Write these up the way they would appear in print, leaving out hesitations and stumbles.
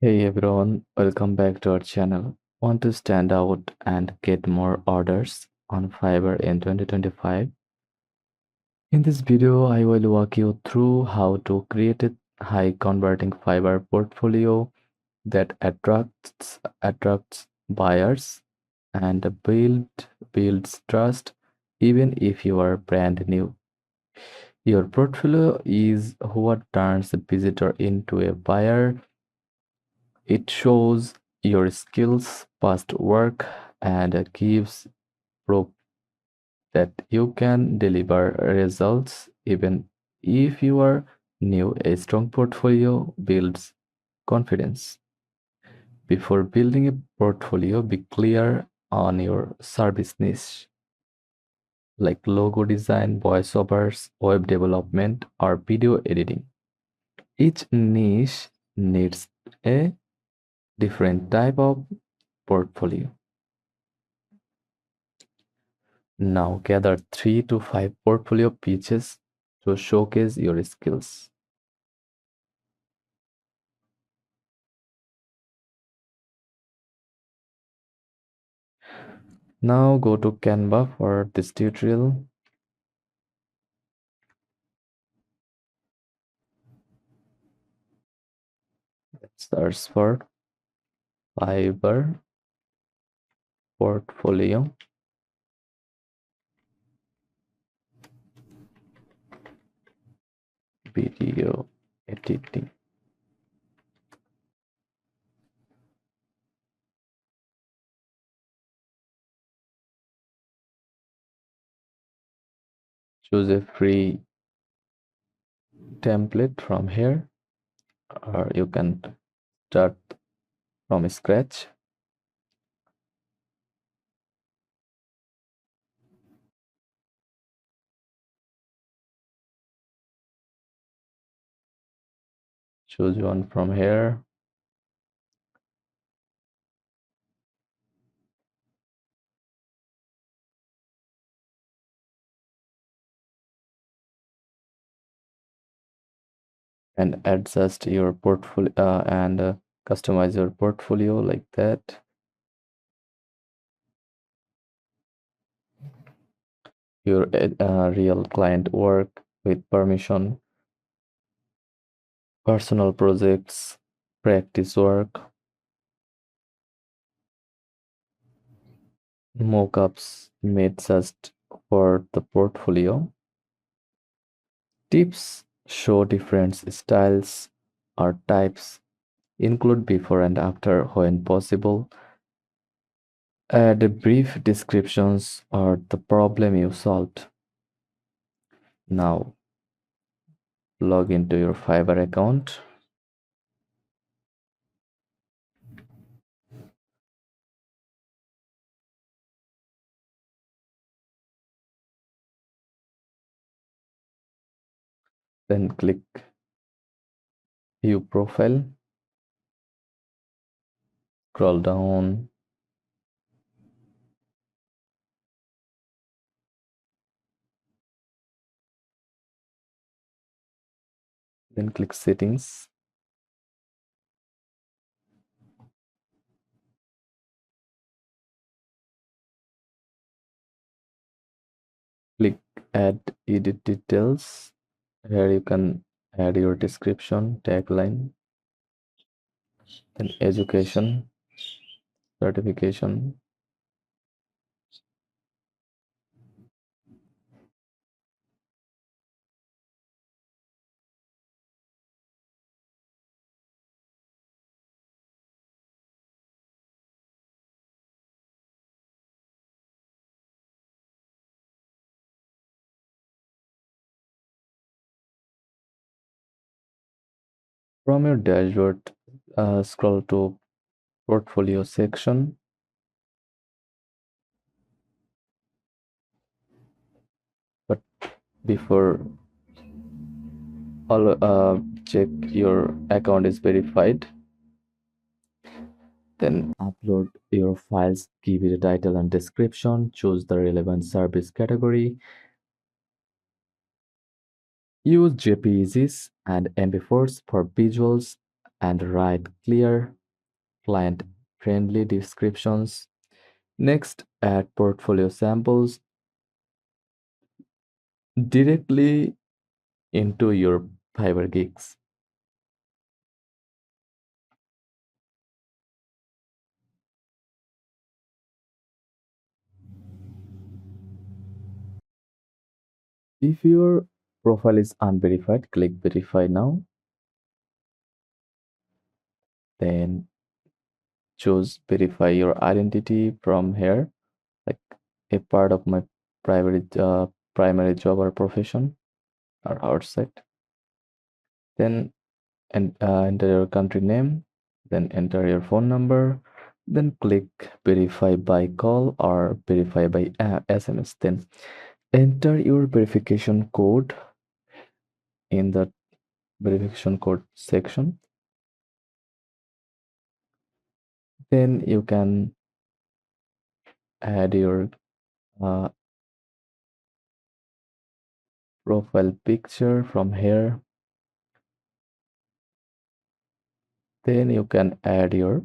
Hey everyone, welcome back to our channel. Want to stand out and get more orders on Fiverr in 2025? In this video, I will walk you through how to create a high converting Fiverr portfolio that attracts buyers and builds trust even if you are brand new. Your portfolio is what turns a visitor into a buyer. It shows your skills, past work, and gives proof that you can deliver results even if you are new. A strong portfolio builds confidence. Before building a portfolio, be clear on your service niche, like logo design, voiceovers, web development, or video editing. Each niche needs a different type of portfolio. Now gather 3 to 5 portfolio pitches to showcase your skills. Now go to Canva for this tutorial. Search for Fiverr portfolio. Video editing. Choose a free template from here, or you can start from scratch. Choose one from here. And adjust your portfolio and customize your portfolio like that. Your real client work with permission, personal projects, practice work, mockups made just for the portfolio. Tips show different styles or types, include before and after when possible. Add brief descriptions or the problem you solved. Now log into your Fiverr account. Then click View Profile. Scroll down. Then click Settings. Click Add Edit Details. Here you can add your description, tagline, then education, certification. From your dashboard, scroll to Portfolio section. But before all, check your account is verified. Then upload your files, give it a title and description, choose the relevant service category. Use JPEGs and MP4s for visuals and write clear, client friendly descriptions. Next, add portfolio samples directly into your Fiverr gigs. If your profile is unverified, click verify now. Then choose verify your identity from here, like a part of my primary job or profession or outside. Then enter your country name, then enter your phone number, then click verify by call or verify by SMS. Then enter your verification code in the verification code section. Then you can add your uh, profile picture from here. Then you can add your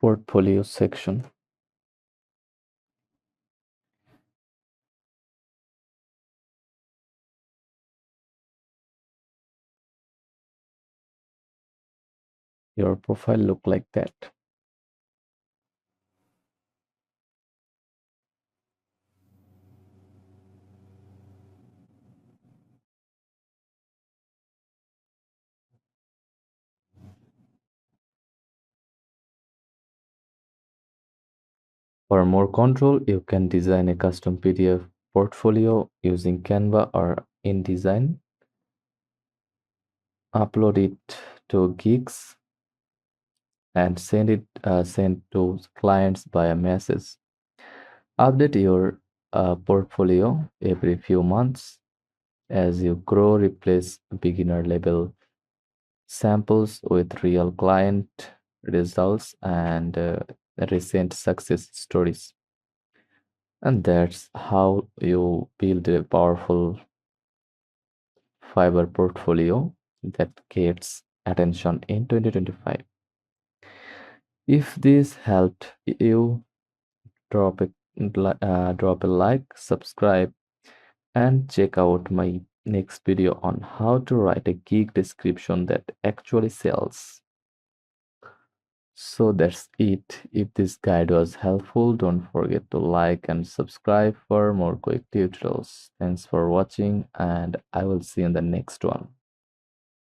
portfolio section. Your profile look like that. For more control, you can design a custom PDF portfolio using Canva or InDesign. Upload it to Geeks and send to clients via message. Update your portfolio every few months. As you grow, replace beginner level samples with real client results and recent success stories. And that's how you build a powerful Fiverr portfolio that gets attention in 2025. If this helped you, drop a like, subscribe, and check out my next video on how to write a gig description that actually sells. So that's it. If this guide was helpful, don't forget to like and subscribe for more quick tutorials. Thanks for watching, and I will see you in the next one.